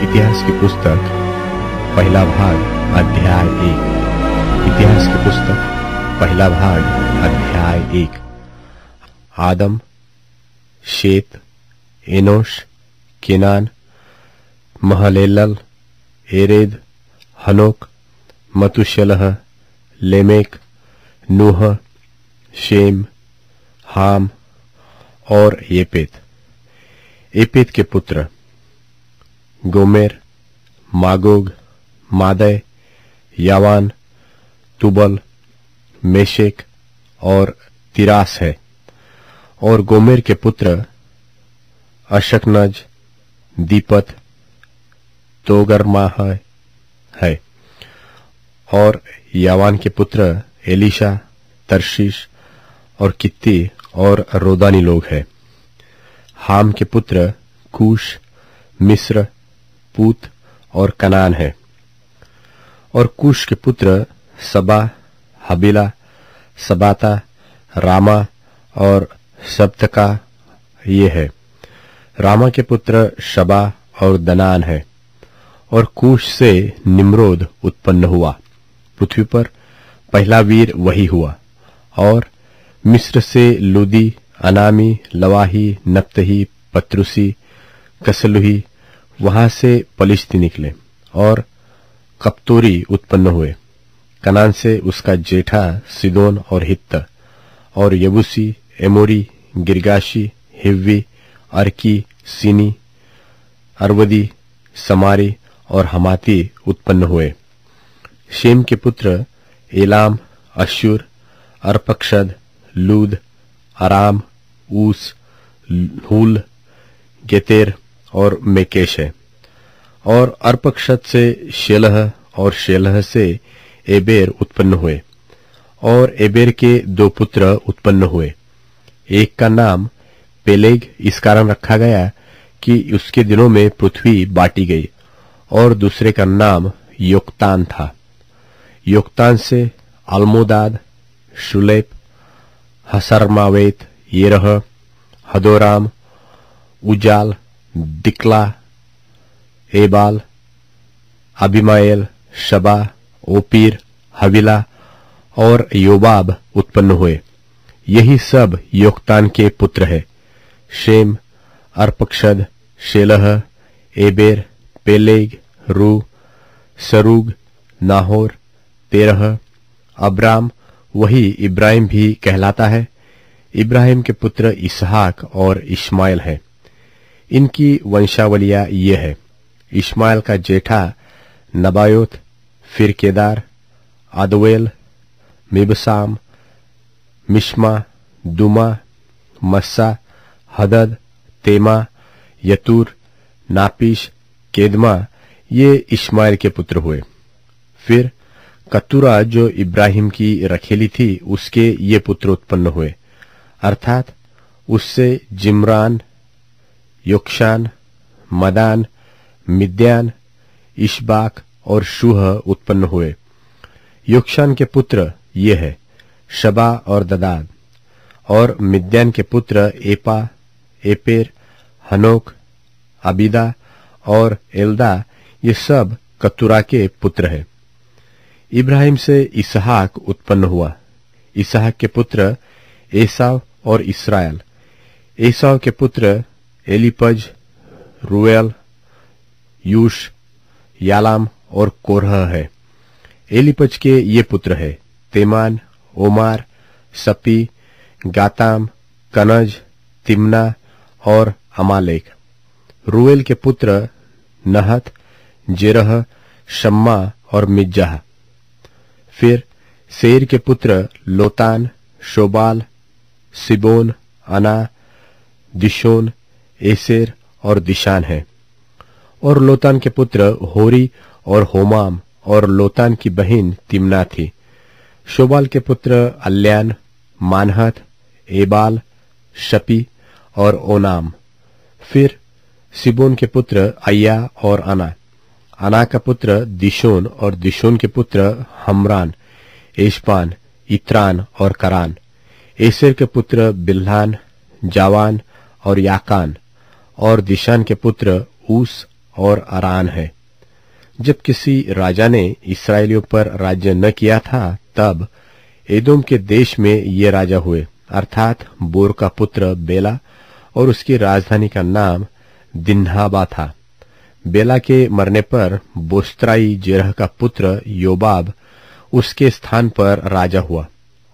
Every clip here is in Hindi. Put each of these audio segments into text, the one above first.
इतिहास की पुस्तक पहला भाग अध्याय 1। इतिहास की पुस्तक पहला भाग अध्याय 1। आदम, शेत, एनोश, केनान, महलेलल, एरेद, हनोक, मतुशलह, लेमेक, नूह, शेम, हाम और येपेत। येपेत के पुत्र गोमेर, मागोग, मादै, यावान, तुबल, मेशेक और तिरास है। और गोमेर के पुत्र अशकनज, दीपत, तोगर्माह है। और यावान के पुत्र एलीशा, तरशीश और कित्ती और रोदानी लोग हैं। हाम के पुत्र कूश, मिस्र, पूत और कनान है। और कूश के पुत्र सबा, हबीला, सबाता, रामा और सब्तका ये है। रामा के पुत्र शबा और दनान है। और कूश से निम्रोद उत्पन्न हुआ। पृथ्वी पर पहला वीर वही हुआ। और मिस्र से लूदी, अनामी, लवाही, नप्तही, पत्रुसी, कसलुही, वहां से पलिश्ती निकले। और कप्तोरी उत्पन्न हुए। कनान से उसका जेठा सिदोन और हित्त और यबूसी, एमोरी, गिरगाशी, हिव्वी, अर्की, सीनी, अरवदी, समारी और हमाती उत्पन्न हुए। शेम के पुत्र एलाम, अश्शूर, अर्पक्षद, लूद, अराम, ऊस, हूल, गेतेर और मेकेश है। और अर्पक्षद से शेलह और शेलह से एबेर उत्पन्न हुए। और एबेर के दो पुत्र उत्पन्न हुए। एक का नाम पेलेग इस कारण रखा गया कि उसके दिनों में पृथ्वी बांटी गई। और दूसरे का नाम योक्तान था। योक्तान से अल्मोदाद, शुलेप, हसरमावेत, येरह, हदोराम, उजाल, दिक्ला, एबाल, अबिमाएल, शबा, ओपीर, हविला और योबाब उत्पन्न हुए। यही सब योक्तान के पुत्र है। Shem, Arphaxad, Shelah, Eber, Peleg, Reu, Serug, Nahor, Terah, Abram वही इब्राहिम भी कहलाता है। इब्राहिम के पुत्र इसहाक और इश्माएल है। इनकी वंशावलियां ये है। इश्माएल का जेठा नबायोत, फिर केदार, अदवेल, मिबसाम, मिश्मा, दुमा, मस्सा, हदद, तेमा, यतूर, नापीश, केदमा ये इश्माएल के पुत्र हुए। फिर कतूरा जो इब्राहिम की रखेली थी उसके ये पुत्र उत्पन्न हुए, अर्थात उससे जिम्रान, योक्षान, मदान, मिद्यान, इशबाक और शूह उत्पन्न हुए। योक्षान के पुत्र ये है, शबा और ददाद। और मिद्यान के पुत्र एपा, एपेर, हनोक, अबीदा और एल्दा ये सब कतूरा के पुत्र है। इब्राहिम से इसहाक उत्पन्न हुआ। इसहाक के पुत्र एसाव और इसराइल। एसाव के पुत्र एलीपज, रूएल, यूश, यालाम और कोरह है। एलीपज के ये पुत्र है, तेमान, ओमार, सपी, गाताम, कनज, तिम्ना और अमालेक। रूएल के पुत्र नहत, जेरह, शम्मा और मिज्जाह। फिर सेर के पुत्र लोतान, शोबाल, सिबोन, अना, दिशोन, एसेर और दिशान है। और लोतान के पुत्र होरी और होमाम और लोतान की बहन तिम्ना थी। शोबाल के पुत्र अल्यान, मानहत, एबाल, शपी और ओनाम। फिर सिबोन के पुत्र अय्या और अना। अना का पुत्र दिशोन और दिशोन के पुत्र हमरान, एशपान, इत्रान और करान। एसेर के पुत्र बिल्हान, जावान और याकान। और दिशान के पुत्र ऊस और अरान है। जब किसी राजा ने इस्राएलियों पर राज्य न किया था, तब एदोम के देश में ये राजा हुए, अर्थात बोर का पुत्र बेला, और उसकी राजधानी का नाम दिन्हाबा था। बेला के मरने पर बोस्त्राई जेरह का पुत्र योबाब उसके स्थान पर राजा हुआ,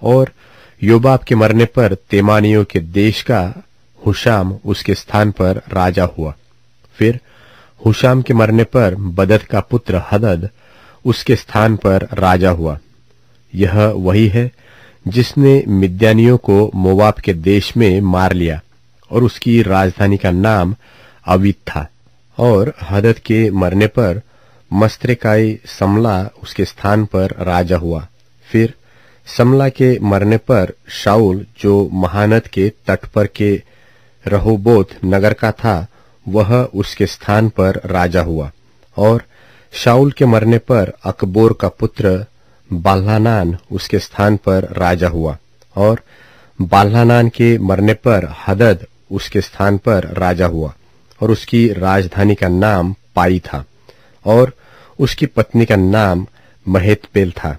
और योबाब के मरने पर तेमानियों के देश का हुशाम उसके स्थान पर राजा हुआ। फिर हुशाम के मरने पर बदद का पुत्र हदद उसके स्थान पर राजा हुआ। यह वही है जिसने मिद्यानियों को मोवाब के देश में मार लिया, और उसकी राजधानी का नाम अवीत था। और हदद के मरने पर मस्त्रेकाई समला उसके स्थान पर राजा हुआ। फिर समला के मरने पर शाऊल, जो महानद के तट पर के रहोबोत नगर का था, वह उसके स्थान पर राजा हुआ। और शाऊल के मरने पर अकबोर का पुत्र बाल्हानान उसके स्थान पर राजा हुआ, और बाल्हानान के मरने पर हदद उसके स्थान पर राजा हुआ, और उसकी राजधानी का नाम पाई था, और उसकी पत्नी का नाम महेतपेल था,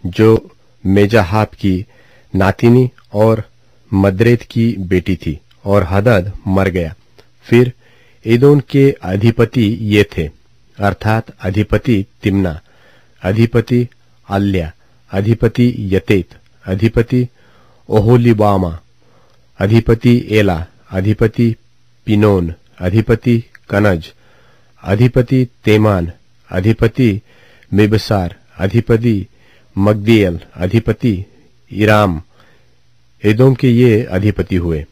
जो मेजाहाब की नातिनी और मद्रेत की बेटी थी। और हदद मर गया। फिर एदोम के अधिपति ये थे, अर्थात अधिपति तिम्ना, अधिपति अल्या, अधिपति यतेत, अधिपति ओहोलिबामा, अधिपति एला, अधिपति पिनोन, अधिपति कनज, अधिपति तेमान, अधिपति मिबसार, अधिपति मग्दीएल, अधिपति इराम। एदोम के ये अधिपति हुए।